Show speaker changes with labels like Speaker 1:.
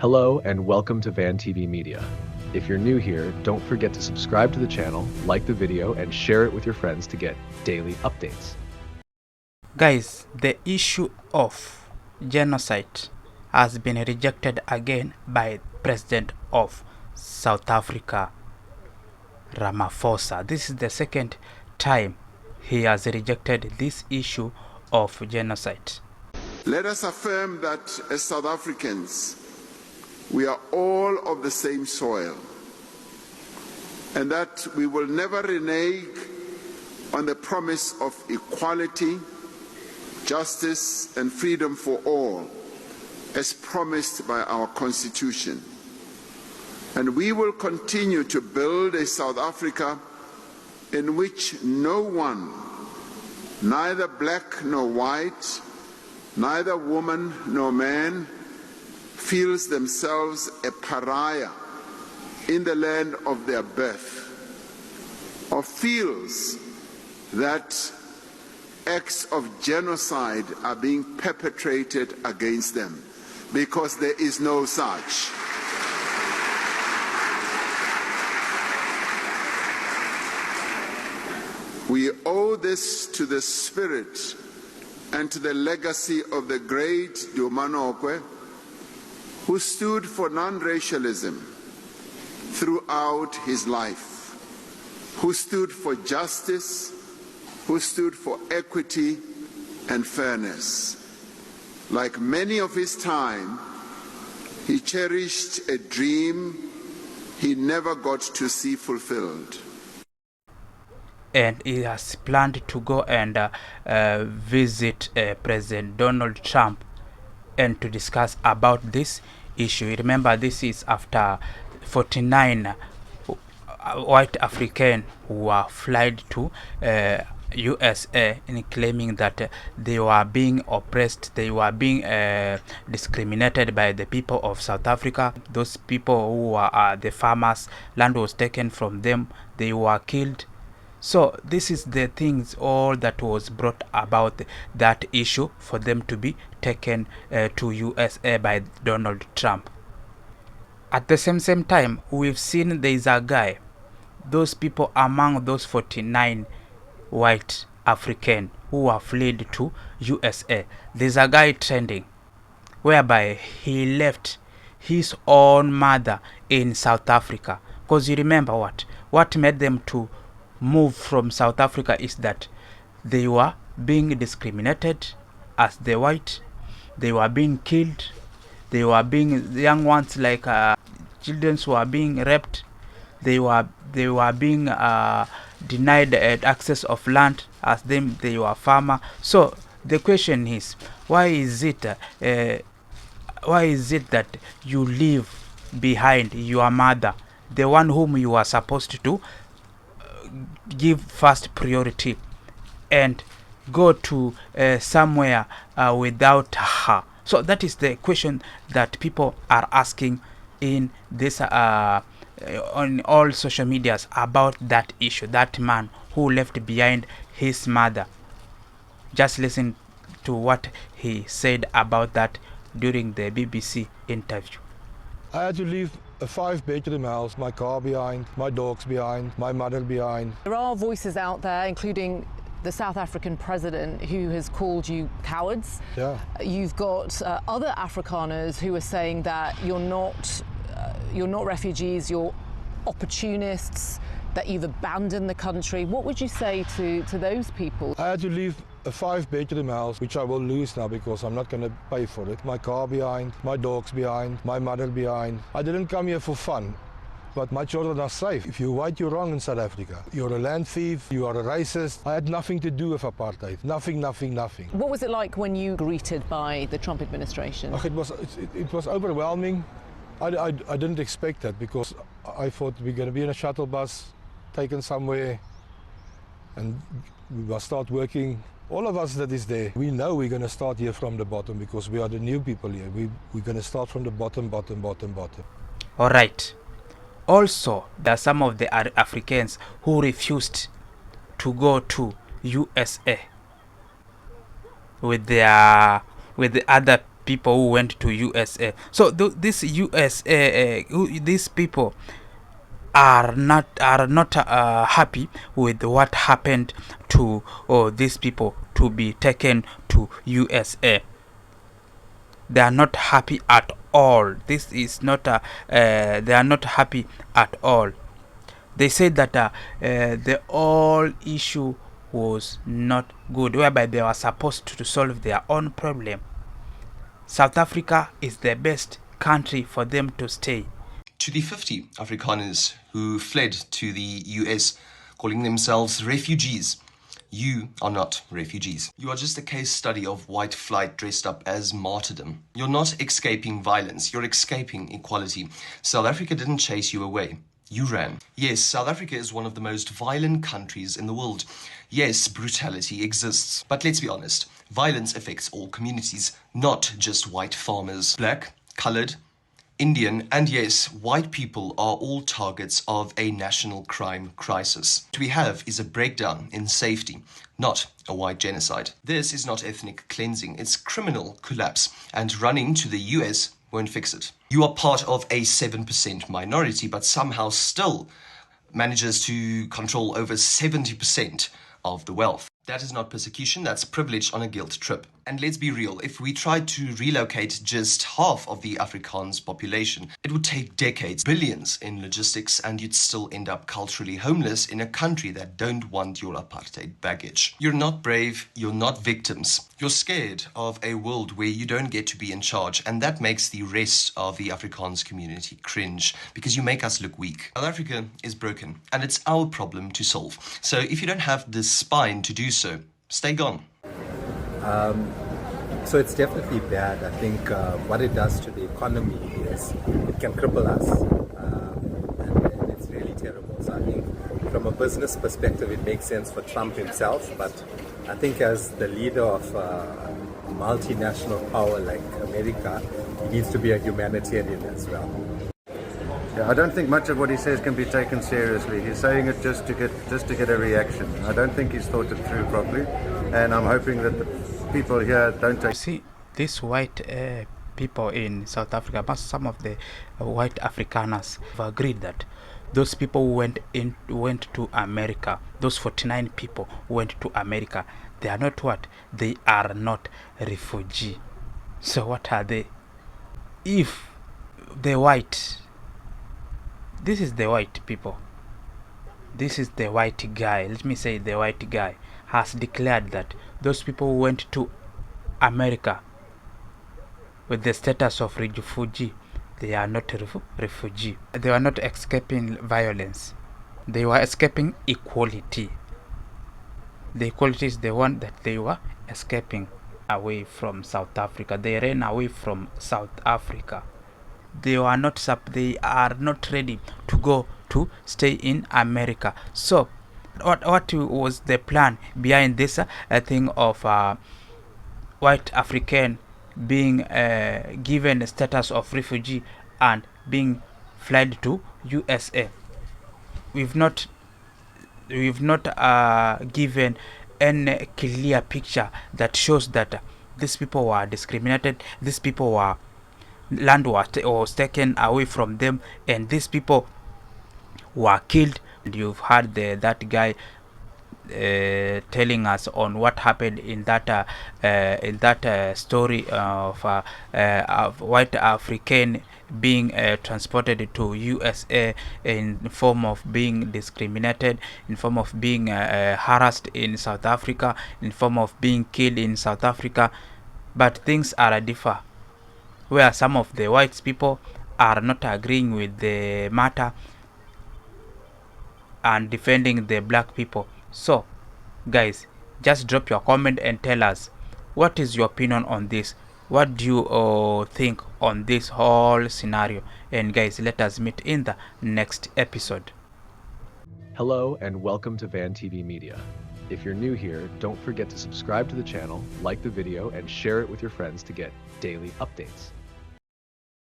Speaker 1: Hello and welcome to Van TV Media. If you're new here, don't forget to subscribe to the channel, like the video, and share it with your friends to get daily updates.
Speaker 2: Guys, the issue of genocide has been rejected again by President of South Africa, Ramaphosa. This is the second time he has rejected this issue of genocide.
Speaker 3: Let us affirm that as South Africans, we are all of the same soil, and that we will never renege on the promise of equality, justice, and freedom for all, as promised by our Constitution. And we will continue to build a South Africa in which no one, neither black nor white, neither woman nor man, feels themselves a pariah in the land of their birth, or feels that acts of genocide are being perpetrated against them, because there is no such. We owe this to the spirit and to the legacy of the great Dumanokwe, who stood for non-racialism throughout his life, who stood for justice, who stood for equity and fairness. Like many of his time, he cherished a dream he never got to see fulfilled.
Speaker 2: And he has planned to go and visit President Donald Trump and to discuss about this issue. Remember, this is after 49 white Africans who were flown to USA in claiming that they were being oppressed, they were being discriminated by the people of South Africa. Those people who were the farmers, land was taken from them, they were killed. So this is the things all that was brought about that issue for them to be taken to USA by Donald Trump. At the same time, we've seen there is a guy, those people among those 49 white African who were fled to USA, there's a guy trending whereby he left his own mother in South Africa. Because you remember what made them to move from South Africa is that they were being discriminated as the white, they were being killed, they were being, young ones like children were being raped, they were being denied access of land as them, they were farmer. So the question is, why is it that you leave behind your mother, the one whom you are supposed to give first priority, and go to somewhere without her? So that is the question that people are asking in this on all social medias about that issue, that man who left behind his mother. Just listen to what he said about that during the BBC interview.
Speaker 4: I had to leave a 5-bedroom house, my car behind, my dogs behind, my mother behind.
Speaker 5: There are voices out there, including the South African president, who has called you cowards.
Speaker 4: Yeah.
Speaker 5: You've got other Afrikaners who are saying that you're not refugees, you're opportunists, that you've abandoned the country. What would you say to those people?
Speaker 4: I had to leave a 5-bedroom house, which I will lose now because I'm not going to pay for it. My car behind, my dogs behind, my mother behind. I didn't come here for fun, but my children are safe. If you're white, you're wrong in South Africa. You're a land thief, you are a racist. I had nothing to do with apartheid. Nothing.
Speaker 5: What was it like when you were greeted by the Trump administration?
Speaker 4: It was overwhelming. I didn't expect that because I thought we're going to be in a shuttle bus, taken somewhere, and we will start working. All of us that is there, we know we're going to start here from the bottom because we are the new people here. We're going to start from the bottom.
Speaker 2: All right. Also, there are some of the Africans who refused to go to USA with the other people who went to USA. So this USA, these people are not happy with what happened to these people to be taken to USA. They are not happy at all. This is not they are not happy at all. They said that the whole issue was not good, whereby they were supposed to solve their own problem. South Africa is the best country for them to stay.
Speaker 6: To the 50 Afrikaners who fled to the US, calling themselves refugees, you are not refugees. You are just a case study of white flight dressed up as martyrdom. You're not escaping violence, you're escaping equality. South Africa didn't chase you away. You ran. Yes, South Africa is one of the most violent countries in the world. Yes, brutality exists. But let's be honest, violence affects all communities, not just white farmers. Black, colored, Indian, and yes, white people are all targets of a national crime crisis. What we have is a breakdown in safety, not a white genocide. This is not ethnic cleansing, it's criminal collapse, and running to the US won't fix it. You are part of a 7% minority, but somehow still manages to control over 70% of the wealth. That is not persecution, that's privilege on a guilt trip. And let's be real, if we tried to relocate just half of the Afrikaans population, it would take decades, billions in logistics, and you'd still end up culturally homeless in a country that don't want your apartheid baggage. You're not brave, you're not victims. You're scared of a world where you don't get to be in charge, and that makes the rest of the Afrikaans community cringe, because you make us look weak. South Africa is broken, and it's our problem to solve. So if you don't have the spine to do so, stay gone.
Speaker 7: So it's definitely bad. I think what it does to the economy is it can cripple us, and it's really terrible. So I think from a business perspective it makes sense for Trump himself, but I think as the leader of a multinational power like America, he needs to be a humanitarian as well.
Speaker 8: Yeah, I don't think much of what he says can be taken seriously. He's saying it just to get a reaction. I don't think he's thought it through properly, and I'm hoping that the people here don't take...
Speaker 2: See, these white people in South Africa, some of the white Afrikaners have agreed that those people who went to America, those 49 people who went to America, they are not what? They are not refugee. So what are they? If the white... This is the white people. This is the white guy. Let me say the white guy has declared that those people who went to America with the status of refugee, they are not refugee. They were not escaping violence. They were escaping equality. The equality is the one that they were escaping away from South Africa. They ran away from South Africa. They are not ready to go to stay in America. So what was the plan behind this thing of white African being given status of refugee and being fled to USA? We've not given any clear picture that shows that these people were discriminated, these people were land was taken away from them, and these people were killed. And you've heard that guy telling us on what happened in that story of white African being transported to USA in form of being discriminated, in form of being harassed in South Africa, in form of being killed in South Africa. But things are different, where some of the white people are not agreeing with the matter and defending the black people. So guys, just drop your comment and tell us what is your opinion on this. What do you think on this whole scenario? And guys, let us meet in the next episode.
Speaker 1: Hello and welcome to Van TV Media. If you're new here, don't forget to subscribe to the channel, like the video, and share it with your friends to get daily updates.